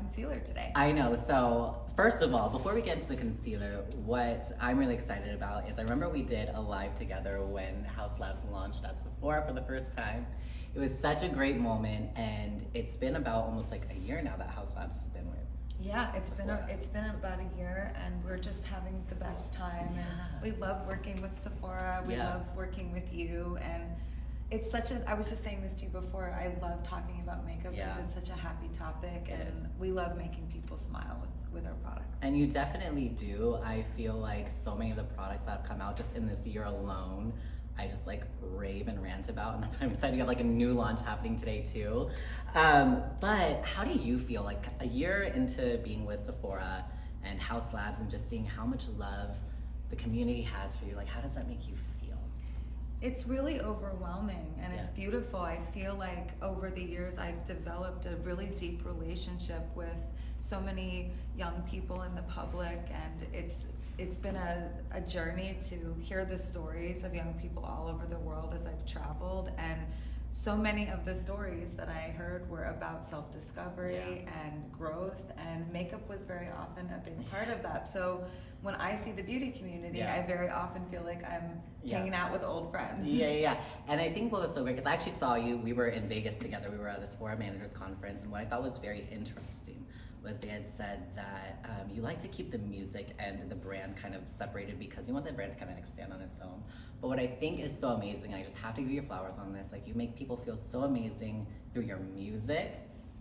concealer today. I know. So first of all, before we get into the concealer, what I'm really excited about is I remember we did a live together when Hauslabs launched at Sephora for the first time. It was such a great moment, and it's been about almost like a year now that Hauslabs has been with. Yeah, it's Sephora. been about a year, and we're just having the best time. Yeah. And we love working with Sephora. We Yeah. love working with you, and it's such a. I was just saying this to you before. I love talking about makeup because Yeah. it's such a happy topic, It and is. we love making people smile with our products. And you definitely do. I feel like so many of the products that have come out just in this year alone, I just like rave and rant about, and that's why I'm excited. We have like a new launch happening today too. But how do you feel like a year into being with Sephora and Hauslabs and just seeing how much love the community has for you? Like, how does that make you feel? It's really overwhelming, and it's Yeah. beautiful. I feel like over the years I've developed a really deep relationship with so many young people in the public, and it's been a journey to hear the stories of young people all over the world as I've traveled, and so many of the stories that I heard were about self-discovery and growth, and makeup was very often a big part of that. So when I see the beauty community, Yeah. I very often feel like I'm Yeah. hanging out with old friends. Yeah. And I think what was so great, because I actually saw you, we were in Vegas together, we were at a Sephora Managers Conference, and what I thought was very interesting was they had said that you like to keep the music and the brand kind of separated because you want the brand to kind of stand on its own. But what I think is so amazing, and I just have to give you your flowers on this, like you make people feel so amazing through your music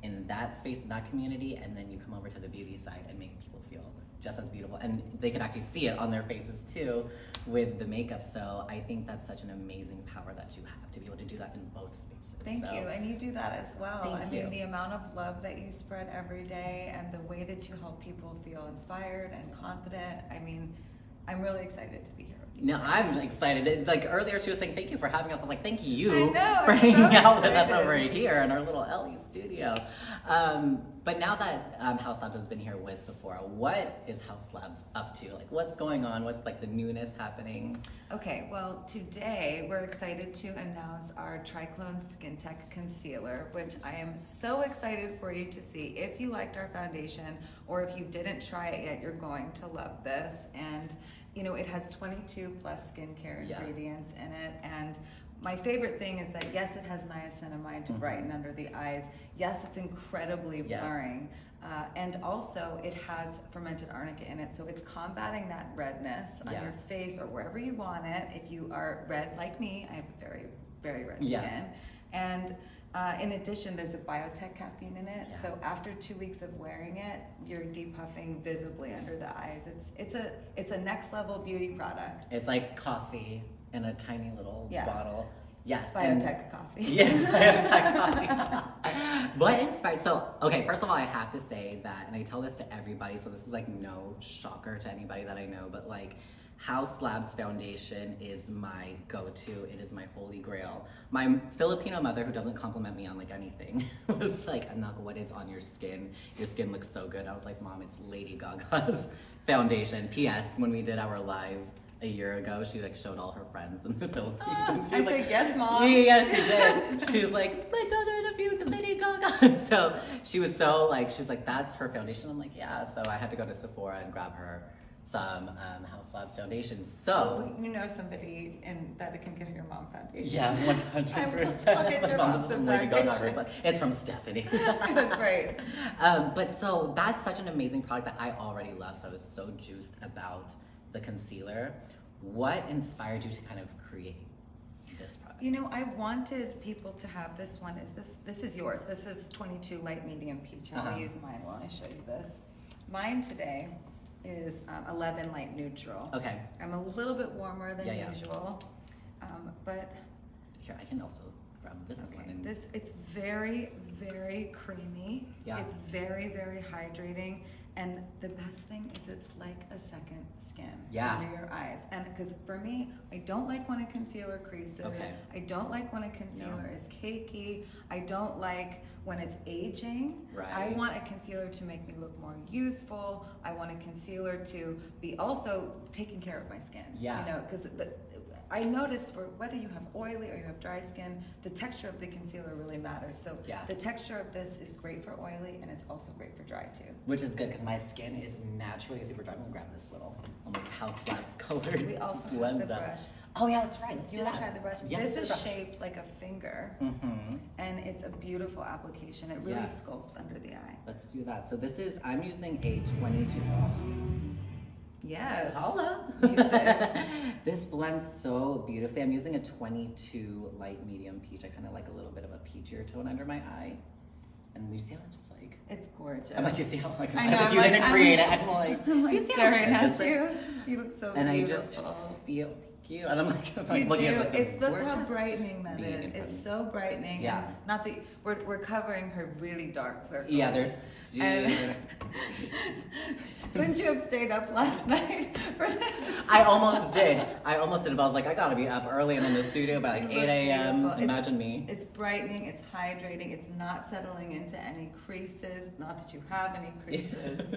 in that space, in that community, and then you come over to the beauty side and make people feel just as beautiful. And they can actually see it on their faces too with the makeup. So I think that's such an amazing power that you have to be able to do that in both spaces. Thank So, you, and you do that as well. Thank I mean, you. the amount of love that you spread every day and the way that you help people feel inspired and confident. I mean, I'm really excited to be here with you. No, I'm excited. It's like earlier she was saying thank you for having us. I was like, thank you I know, for I'm hanging so out with us excited. over here in our little Ellie studio. But now that Hauslabs has been here with Sephora, what is Hauslabs up to? Like, what's going on? What's like the newness happening? Okay, well, today we're excited to announce our Triclone Skin Tech Concealer, which I am so excited for you to see. If you liked our foundation, or if you didn't try it yet, you're going to love this. And you know, it has 22 plus skincare Yeah. ingredients in it, and my favorite thing is that yes, it has niacinamide to brighten under the eyes. Yes, it's incredibly blurring. And also it has fermented arnica in it, so it's combating that redness on your face or wherever you want it. If you are red like me, I have very, very red skin. And in addition, there's a biotech caffeine in it, so after 2 weeks of wearing it, you're depuffing visibly under the eyes. It's a next level beauty product. It's like coffee in a tiny little bottle. Yes. Biotech coffee. Yes, biotech coffee. What inspired? So, okay, first of all, I have to say that, and I tell this to everybody, so this is like no shocker to anybody that I know, but like, Hauslabs foundation is my go-to. It is my holy grail. My Filipino mother, who doesn't compliment me on like anything, was like, Anak, what is on your skin? Your skin looks so good. I was like, Mom, it's Lady Gaga's foundation. P.S. When we did our live a year ago, she like showed all her friends in the Philippines. And she I was like, said, yes, Mom. Yeah, she did. She was like, my daughter interviewed with Lady Gaga. So she was so like, she was like, that's her foundation. I'm like, yeah. So I had to go to Sephora and grab her some Hauslabs foundation. So Well, you know somebody that can get your mom foundation. yeah, 100%. I'll get your Mom, mom this is some Lady Gaga foundation. herself. It's from Stephanie. That's great. But so that's such an amazing product that I already love. So I was so juiced about the concealer. What inspired you to kind of create this product? You know, I wanted people to have this one. This is yours. This is 22 light medium peach. I'll use mine while I show you this. Mine today is 11 light neutral. Okay. I'm a little bit warmer than usual, but here I can also grab this one. And it's very, very creamy. Yeah. It's very, very hydrating. And the best thing is it's like a second skin under your eyes. And because for me, I don't like when a concealer creases. Okay. I don't like when a concealer is cakey. I don't like when it's aging. Right. I want a concealer to make me look more youthful. I want a concealer to be also taking care of my skin. Yeah. You know, because I noticed for whether you have oily or you have dry skin, the texture of the concealer really matters. So the texture of this is great for oily, and it's also great for dry too. Which is good, because my skin is naturally super dry. I'm gonna grab this little, almost Hauslabs colored We also have the Cleanser. brush. Oh yeah, that's right. Let's You do want to that. try the brush? Yes, This is brush. shaped like a finger, and it's a beautiful application. It really sculpts under the eye. Let's do that. So this is, I'm using a 22. Yes. Holla. Use it. This blends so beautifully. I'm using a 22 light medium peach. I kind of like a little bit of a peachier tone under my eye. And you see how it's just like, It's gorgeous. I'm like, you see how like, I know, as if you didn't create it. I'm like, I'm do you like see how staring good at this you. is? You look so And beautiful. I just feel, thank you. And I'm like, You looking do. at like, It's look how gorgeous brightening that being is. in front It's of me. so brightening. Yeah. And not the we're covering her really dark circles. Yeah, they're super. And- Couldn't you have stayed up last night for this? I almost did. But I was like, I gotta be up early and in the studio by like You 8 look a.m. beautiful. Imagine me. It's brightening, it's hydrating, it's not settling into any creases. Not that you have any creases.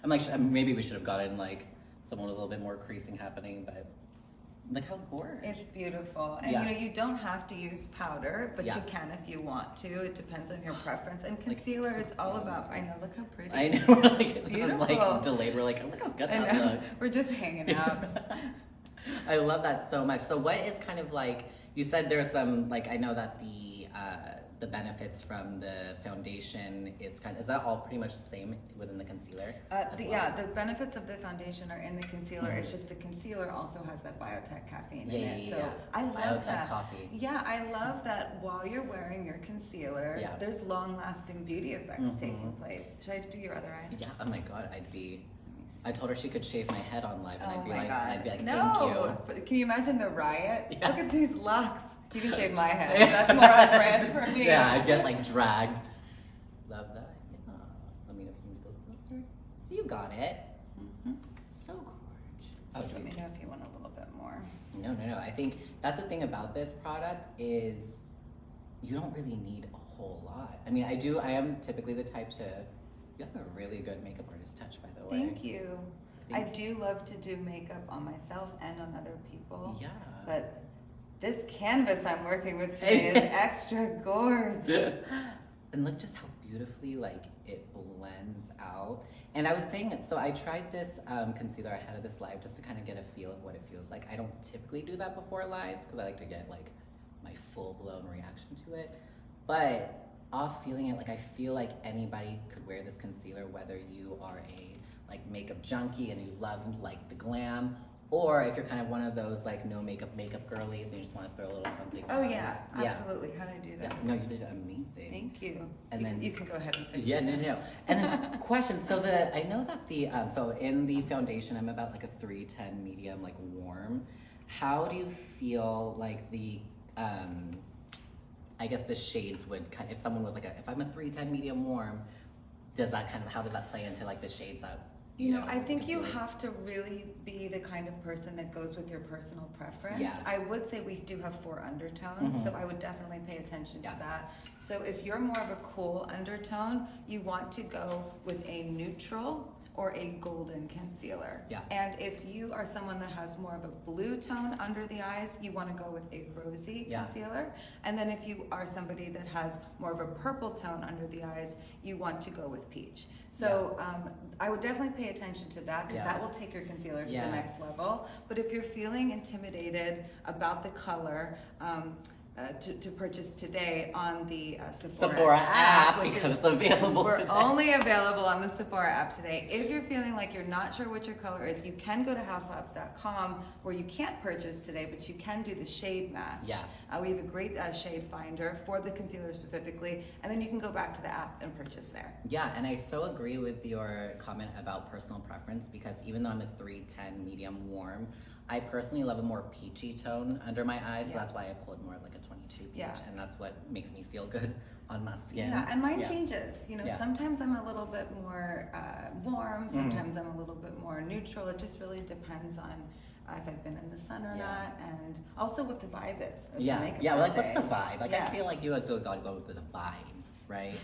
I'm like, maybe we should have gotten like someone with a little bit more creasing happening, but look how gorgeous. It's beautiful. And Yeah. you know, you don't have to use powder, but Yeah. you can if you want to. It depends on your preference. And concealer is all about, I know, look how pretty. I know, we're like, It's this is beautiful. like delayed. We're like, look how good I that know. looks. We're just hanging out. I love that so much. So what is kind of like, you said there's some, like, I know that the benefits from the foundation is that all pretty much the same within the concealer? as well? Yeah, the benefits of the foundation are in the concealer. It's just the concealer also has that biotech caffeine in it. So I love Biotech that. coffee. Yeah, I love that while you're wearing your concealer, there's long-lasting beauty effects taking place. Should I do your other eye? Yeah, oh my god, I told her she could shave my head on live, and Oh I'd be my like, God. thank No! you. But can you imagine the riot? Yeah. Look at these locks. You can shave my head. That's more on brand for me. Yeah, I'd get like dragged. Love that. Yeah. Let me know if you can go closer. So you got it. So gorgeous. Just let me know if you want a little bit more. No. I think that's the thing about this product is you don't really need a whole lot. I mean, I am typically the type to, you have a really good makeup artist touch, by the way. Thank you. I do love to do makeup on myself and on other people. Yeah. But this canvas I'm working with today is extra gorgeous. And look just how beautifully like it blends out. And I was saying it, so I tried this concealer ahead of this live just to kind of get a feel of what it feels like. I don't typically do that before lives because I like to get like my full-blown reaction to it. But off feeling it, like I feel like anybody could wear this concealer, whether you are a like makeup junkie and you love like the glam, or if you're kind of one of those like no makeup girlies and you just want to throw a little something Oh on. yeah, absolutely. How did I do Yeah. that? No, you did amazing. Thank you. And you then- you can go ahead and fix Yeah, it. no. And then question, so I know that so in the foundation, I'm about like a 310 medium, like warm. How do you feel like I guess the shades would kind of, if someone was like if I'm a 310 medium warm, how does that play into like the shades that, You know, I think you concealer? have to really be the kind of person that goes with your personal preference. Yeah. I would say we do have 4 undertones, so I would definitely pay attention to that. So if you're more of a cool undertone, you want to go with a neutral or a golden concealer. Yeah. And if you are someone that has more of a blue tone under the eyes, you want to go with a rosy concealer. And then if you are somebody that has more of a purple tone under the eyes, you want to go with peach. So I would definitely pay attention to that because that will take your concealer to the next level. But if you're feeling intimidated about the color, to purchase today on the Sephora app which because is, it's available we're today. only available on the Sephora app today. If you're feeling like you're not sure what your color is, you can go to hauslabs.com where you can't purchase today, but you can do the shade match. Yeah. We have a great shade finder for the concealer specifically, and then you can go back to the app and purchase there. Yeah, and I so agree with your comment about personal preference because even though I'm a 310 medium warm, I personally love a more peachy tone under my eyes, so that's why I pulled more of like a 22 peach, and that's what makes me feel good on my skin. Yeah, and mine changes. You know, Yeah. sometimes I'm a little bit more warm, sometimes I'm a little bit more neutral. It just really depends on if I've been in the sun or not, and also what the vibe is. Of the makeup like that what's the day. vibe? Like I feel like you guys gotta go with the vibes, right?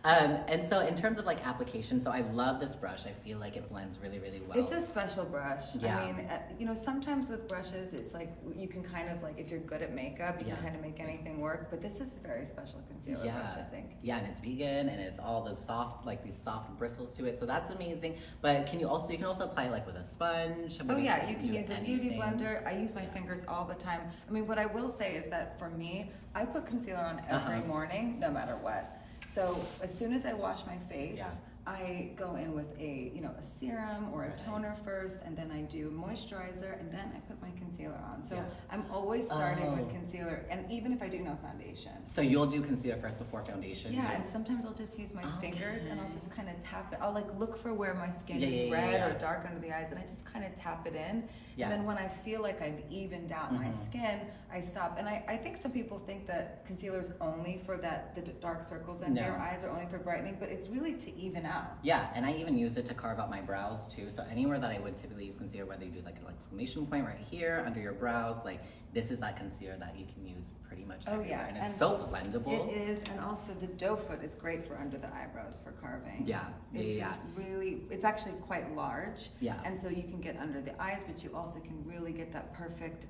And so in terms of like application, so I love this brush. I feel like it blends really, really well. It's a special brush. Yeah. I mean, you know, sometimes with brushes, it's like you can kind of like, if you're good at makeup, you can kind of make anything work. But this is a very special concealer brush, I think. Yeah, and it's vegan, and it's all the soft, like these soft bristles to it. So that's amazing. But you can also apply it like with a sponge. Oh yeah, you can use a beauty blender. I use my fingers all the time. I mean, what I will say is that for me, I put concealer on every morning, no matter what. So as soon as I wash my face, I go in with a serum or a toner first, and then I do moisturizer, and then I put my concealer on. So I'm always starting with concealer, and even if I do no foundation. So you'll do concealer first before foundation? Yeah, too? and sometimes I'll just use my fingers, and I'll just kind of tap it. I'll like look for where my skin is red or dark under the eyes, and I just kind of tap it in. And then when I feel like I've evened out my skin, I stop. And I think some people think that concealer is only for the dark circles under your eyes, or only for brightening, but it's really to even out. Yeah, and I even use it to carve out my brows too. So anywhere that I would typically use concealer, whether you do like an exclamation point right here under your brows, like this is that concealer that you can use pretty much everywhere. And it's so blendable. It is, and also the doe foot is great for under the eyebrows for carving. Yeah, it's just really, it's actually quite large. Yeah. And so you can get under the eyes, but you also can really get that perfect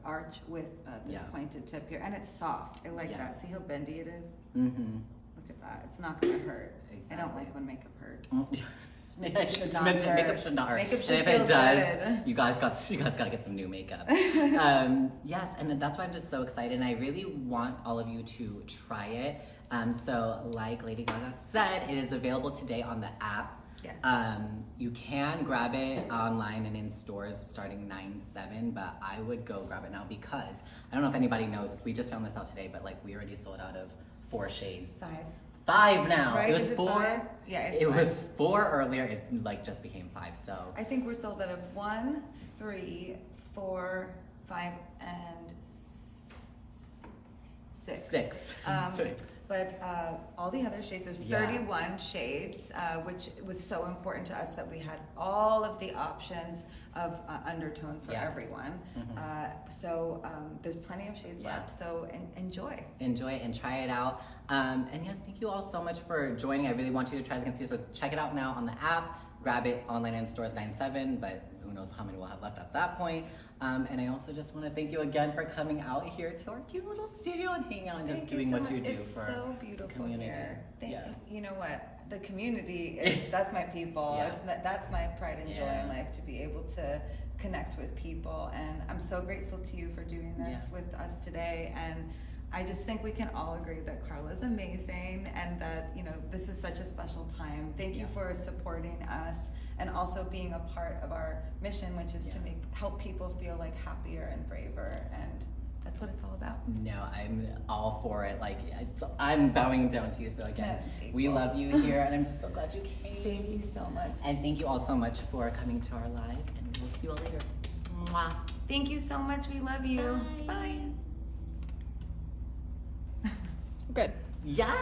arch with this pointed tip here. And it's soft. I like that. See how bendy it is? Mm-hmm. Look at that. It's not going to hurt. Exactly. I don't like when makeup hurts. Makeup should not hurt. Makeup should not hurt. Makeup should and if it does, you guys got to get some new makeup. Yes, and that's why I'm just so excited. And I really want all of you to try it. So like Lady Gaga said, it is available today on the app. Yes. You can grab it online and in stores starting 9/7, but I would go grab it now because I don't know if anybody knows this. We just found this out today, but like we already sold out of 4 shades. 5 now. Right? It was 4. 5? Yeah, it was 4 earlier. It like just became 5. So I think we're sold out of 1, 3, 4, 5, and 6. 6. 6. But all the other shades, there's 31 shades, which was so important to us that we had all of the options of undertones for everyone. So there's plenty of shades left, so enjoy. Enjoy and try it out. And yes, thank you all so much for joining. I really want you to try the concealer, so check it out now on the app. Grab it online in stores 9/7, but who knows how many we'll have left at that point. And I also just want to thank you again for coming out here to our cute little studio and hanging out and just doing what you do it's for so beautiful community. Here. You know what? The community is that's my people. That's my pride and joy in life, to be able to connect with people. And I'm so grateful to you for doing this with us today. And I just think we can all agree that Carla is amazing, and that this is such a special time. Thank you for supporting us, and also being a part of our mission, which is to help people feel like happier and braver, and that's what it's all about. No, I'm all for it. Like I'm bowing down to you. So again, we love you here, and I'm just so glad you came. Thank you so much. And thank you all so much for coming to our live, and we'll see you all later. Mwah. Thank you so much. We love you. Bye. Good. Yeah.